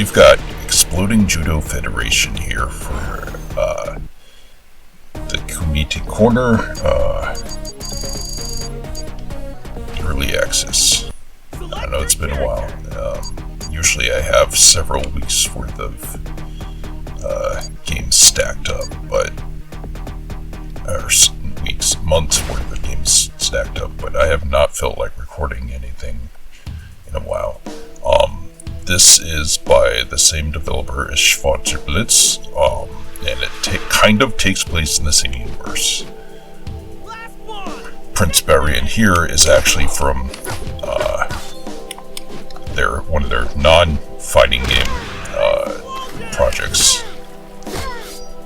we've got Exploding Judo Federation here for the Kumite corner, early access. I know it's been a while. Usually I have several weeks worth of games stacked up, or months worth of games stacked up, but I have not felt like recording anything in a while. This is by the same developer as explojudo, and it kind of takes place in the same universe. Prince Barian here is actually from one of their non-fighting game projects,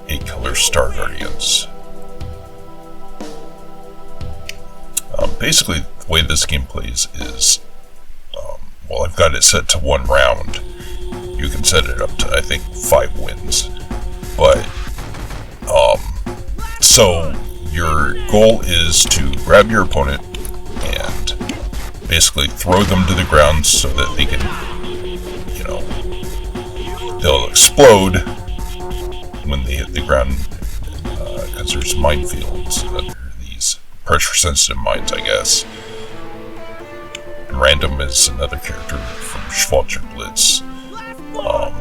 8 Color Star Guardians. Basically, the way this game plays is, well, I've got it set to 1 round. You can set it up to, I think, 5 wins. But, so your goal is to grab your opponent and basically throw them to the ground so that they can, they'll explode when they hit the ground, because there's minefields under these pressure-sensitive mines, I guess. And Random is another character from explojudo.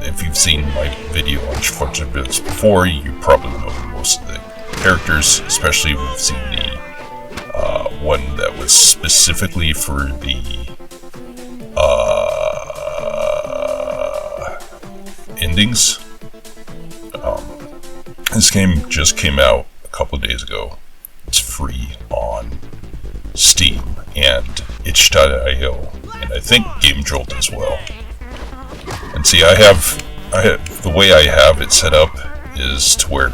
If you've seen my video on explojudo before, you probably know most of the characters, especially if you've seen the one that was specifically for the endings. This game just came out a couple of days ago. It's free on Steam and itch.io, and I think Game Jolt as well. And see, I have the way I have it set up is to where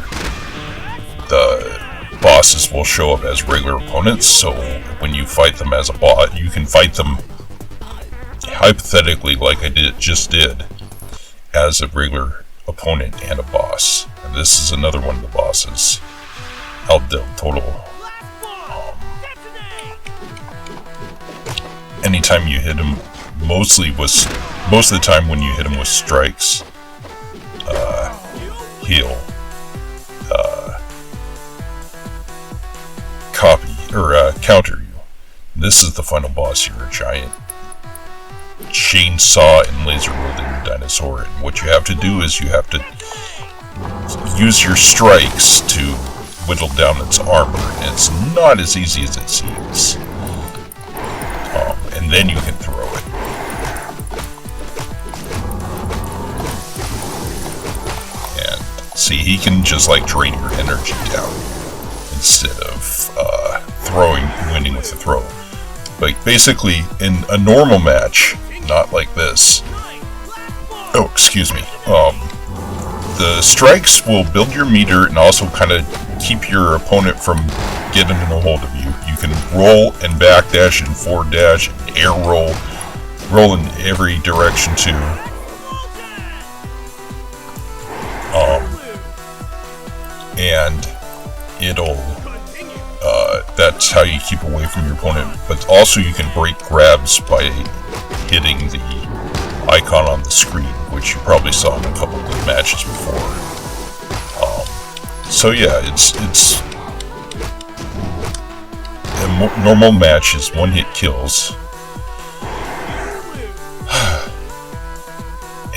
the bosses will show up as regular opponents, so when you fight them as a boss, you can fight them hypothetically like I just did as a regular opponent and a boss. And this is another one of the bosses, El Del Toro. Anytime you hit him, most of the time when you hit him with strikes, he'll copy or counter you. This is the final boss. You're a giant chainsaw and laser wielding dinosaur, and what you have to do is you have to use your strikes to whittle down its armor, and it's not as easy as it seems. And then you can throw it. And see, he can just like drain your energy down instead of winning with a throw. Like basically, in a normal match, not like this. Oh, excuse me. The strikes will build your meter and also kind of keep your opponent from getting a hold of you. You can roll and backdash and forward dash and air roll in every direction too. And it'll that's how you keep away from your opponent. But also you can break grabs by hitting the icon on the screen, which you probably saw in a couple of good matches before. So yeah, it's a normal match is 1-hit kills,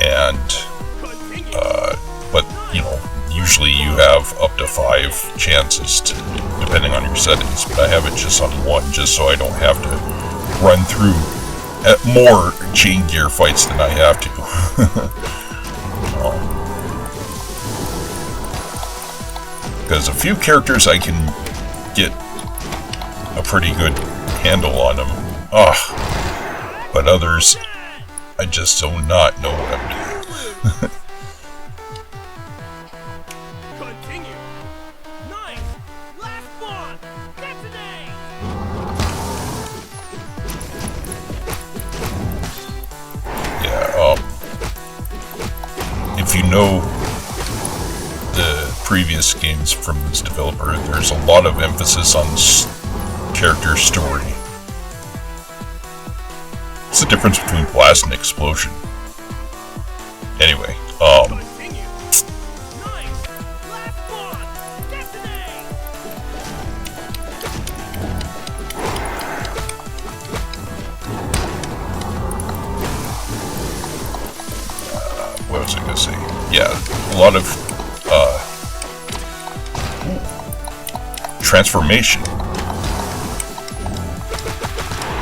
and but usually you have up to 5 chances to, depending on your settings. But I have it just on 1, just so I don't have to run through more chain gear fights than I have to. Because a few characters I can get a pretty good handle on them. But others, I just do not know what I'm doing. If you know the previous games from this developer, there's a lot of emphasis on character story. It's the difference between blast and explosion. Anyway, what was I gonna say? Yeah, a lot of transformation.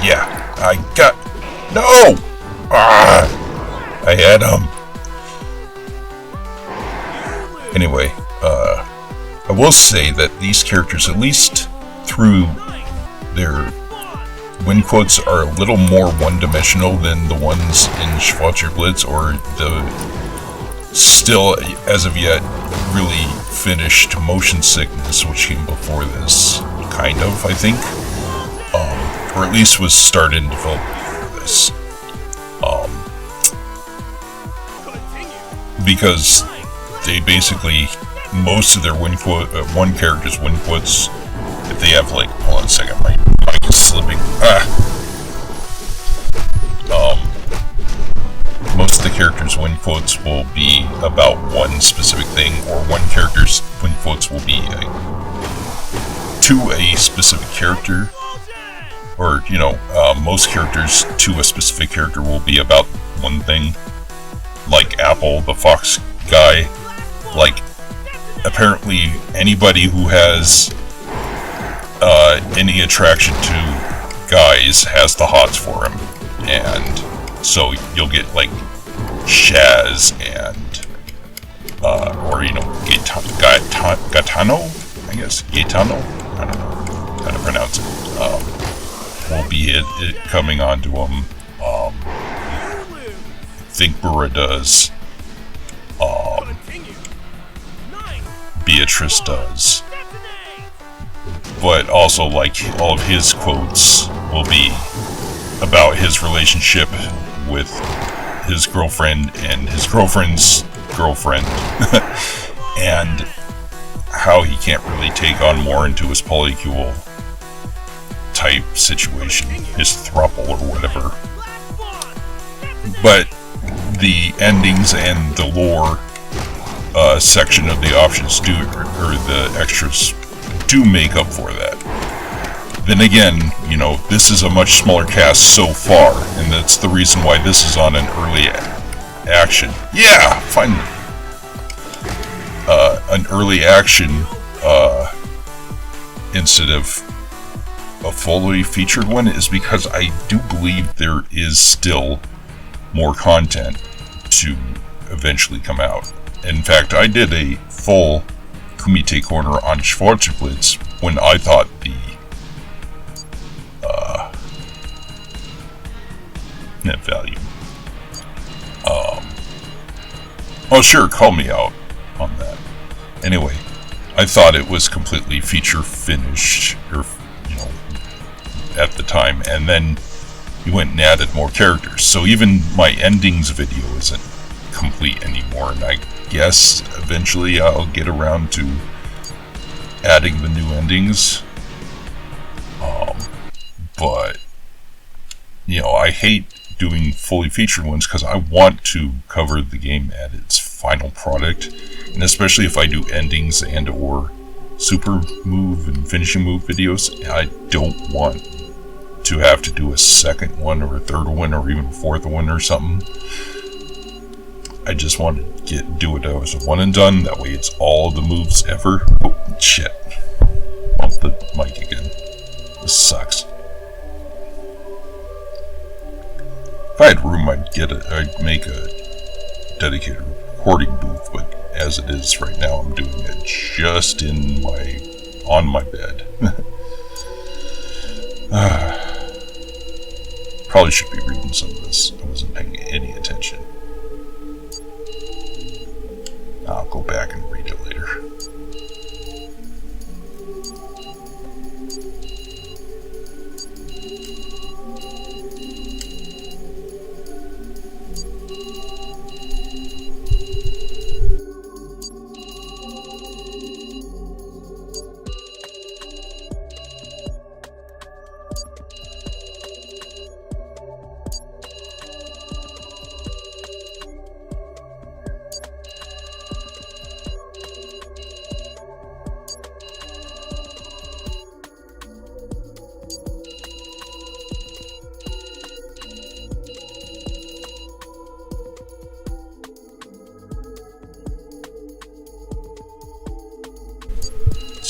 Yeah, I got no. I had him. Anyway, I will say that these characters, at least through their win quotes, are a little more one-dimensional than the ones in Schwarzblitz, or the still, as of yet, really finished Motion Sickness, which came before this, kind of, I think. Or at least was started in development for this. Because they basically, most of their one character's win quotes, if they have like, hold on a second, my mic is slipping. Most of the characters' win quotes will be about one specific thing, or one character's win quotes will be to a specific character, or, you know, most characters to a specific character will be about one thing. Like Apple, the Fox guy, like, apparently anybody who has any attraction to guys has the hots for him, and so you'll get like Shaz and or, you know, Gaetano, I guess, Gaetano, I don't know how to pronounce it, will be it coming onto him. I think Burra does. Beatrice does. But also, like, all of his quotes will be about his relationship with his girlfriend and his girlfriend's girlfriend. And how he can't really take on more into his polycule type situation, his throuple or whatever. But the endings and the lore section of the options do, or the extras do make up for that. Then again, you know, this is a much smaller cast so far, and that's the reason why this is on an early action. Yeah, finally. An early action instead of a fully featured one is because I do believe there is still more content to eventually come out. In fact, I did a full Kumite corner on Schwarzblitz when I thought the net value. Oh sure, call me out on that. Anyway, I thought it was completely feature finished, or, you know, at the time, and then you went and added more characters. So even my endings video isn't complete anymore, and I guess eventually I'll get around to adding the new endings. But, you know, I hate doing fully featured ones because I want to cover the game at its final product, and especially if I do endings and or super move and finishing move videos, I don't want to have to do a second one or a third one or even a fourth one or something. I just want to do it as a one and done, that way it's all the moves ever. Oh, shit. Bump the mic again. This sucks. If I had room, I'd make a dedicated recording booth, but as it is right now, I'm doing it just on my bed. Probably should be reading some of this. I wasn't paying any attention. I'll go back and read it later.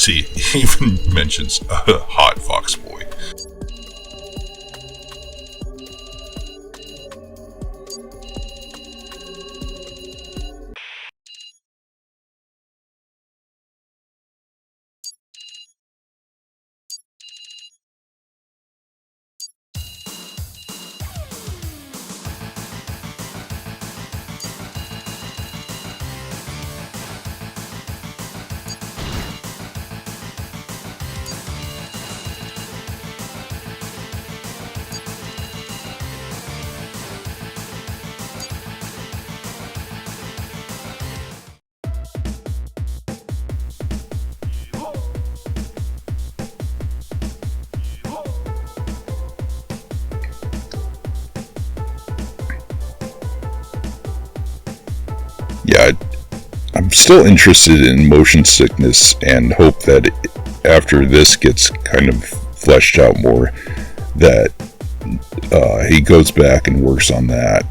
See, he even mentions a hot fox boy. Yeah, I'm still interested in motion sickness and hope that after this gets kind of fleshed out more, that he goes back and works on that.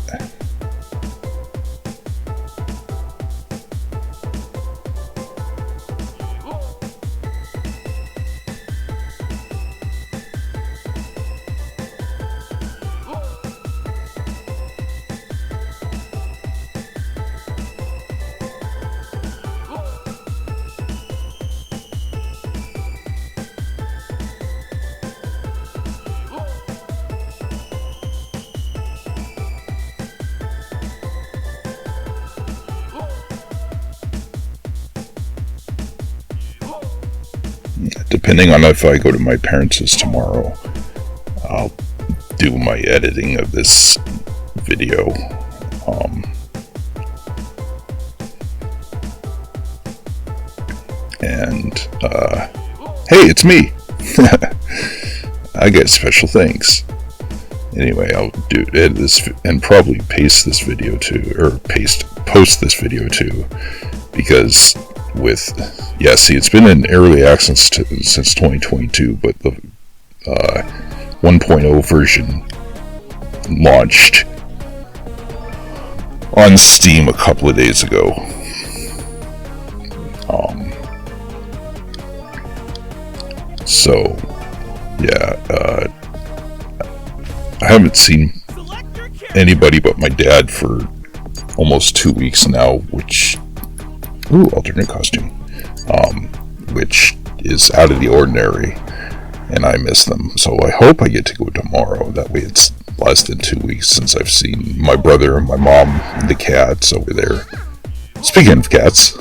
Depending on if I go to my parents' tomorrow, I'll do my editing of this video. Hey, it's me! I get special thanks. Anyway, I'll edit this and probably post this video too, because see, it's been in early access since 2022, but the 1.0 version launched on Steam a couple of days ago. So, yeah, I haven't seen anybody but my dad for almost 2 weeks now, alternate costume, which is out of the ordinary, and I miss them. So I hope I get to go tomorrow. That way it's less than 2 weeks since I've seen my brother and my mom and the cats over there. Speaking of cats,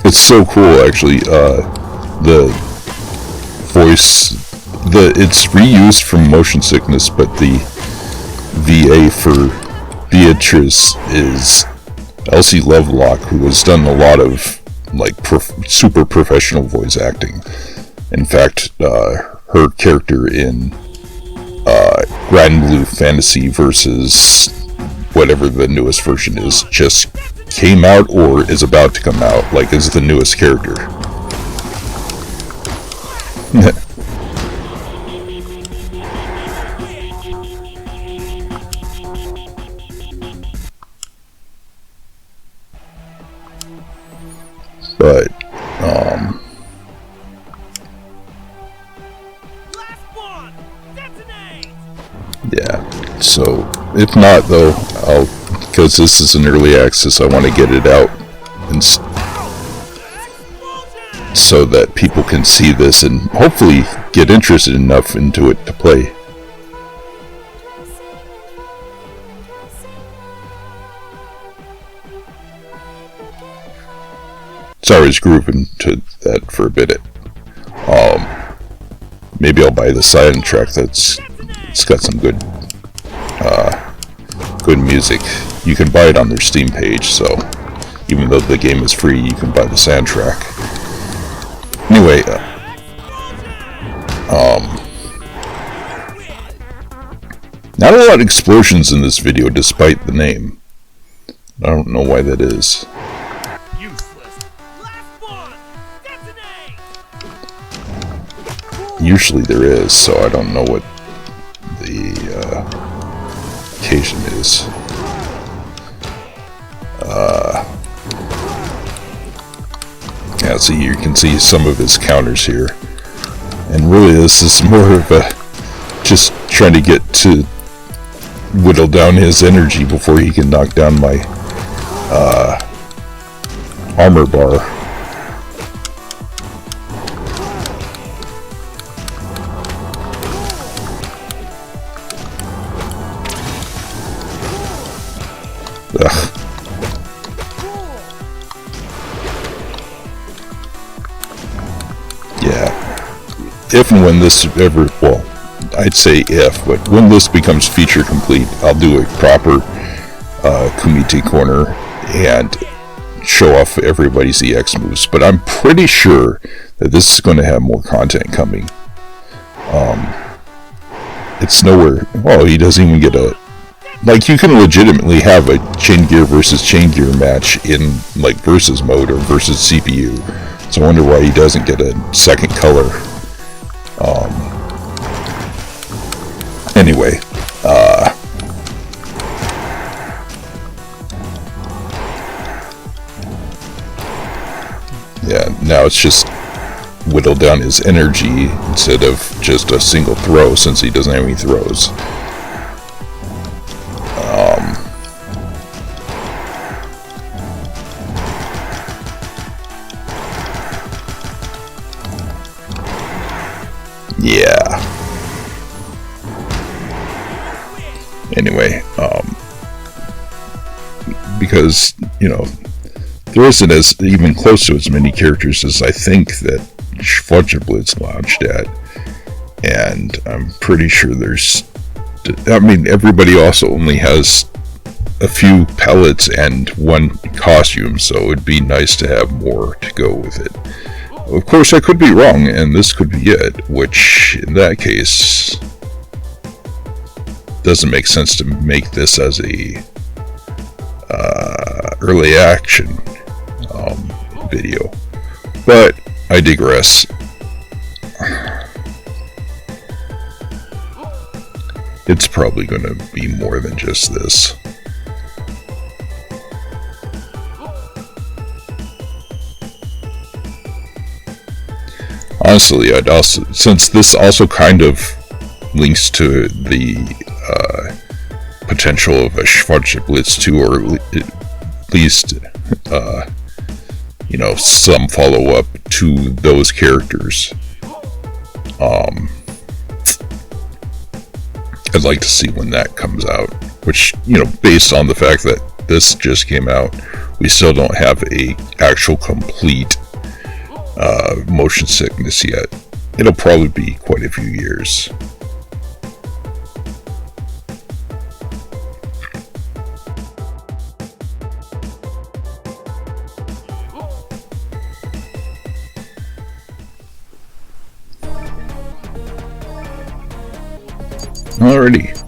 it's so cool actually. The voice, it's reused from Motion Sickness, but the VA for Beatrice is Elsie Lovelock, who has done a lot of super professional voice acting. In fact, her character in Grand Blue Fantasy versus whatever the newest version is just came out or is about to come out, is the newest character. But, yeah, so, if not though, because this is an early access, I want to get it out, and so that people can see this and hopefully get interested enough into it to play. Sorry, I was grooving to that for a bit. Maybe I'll buy the soundtrack. It's got some good music. You can buy it on their Steam page, so even though the game is free, you can buy the soundtrack. Anyway, not a lot of explosions in this video, despite the name. I don't know why that is. Usually there is, so I don't know what the occasion is. see, you can see some of his counters here. And really this is more of a just trying to get to whittle down his energy before he can knock down my armor bar. Ugh. Yeah. If and when this ever, well, I'd say if, but when this becomes feature complete, I'll do a proper Kumite corner and show off everybody's EX moves. But I'm pretty sure that this is going to have more content coming. It's nowhere. Oh, he doesn't even get a. Like, you can legitimately have a chain gear versus chain gear match in, like, versus mode or versus CPU. So I wonder why he doesn't get a second color. Anyway, yeah, now it's just whittle down his energy instead of just a single throw, since he doesn't have any throws. Yeah. Anyway, because, you know, there isn't as even close to as many characters as I think that Explojudo launched at, and I'm pretty sure there's, I mean, everybody also only has a few pellets and one costume, so it would be nice to have more to go with it. Of course, I could be wrong, and this could be it, which, in that case, doesn't make sense to make this as a early action video. But I digress. It's probably going to be more than just this. Honestly, I'd also, since this also kind of links to the potential of a Schwarzblitz 2, or at least, you know, some follow-up to those characters. I'd like to see when that comes out, which, you know, based on the fact that this just came out, we still don't have a actual complete motion sickness yet. It'll probably be quite a few years. Alrighty.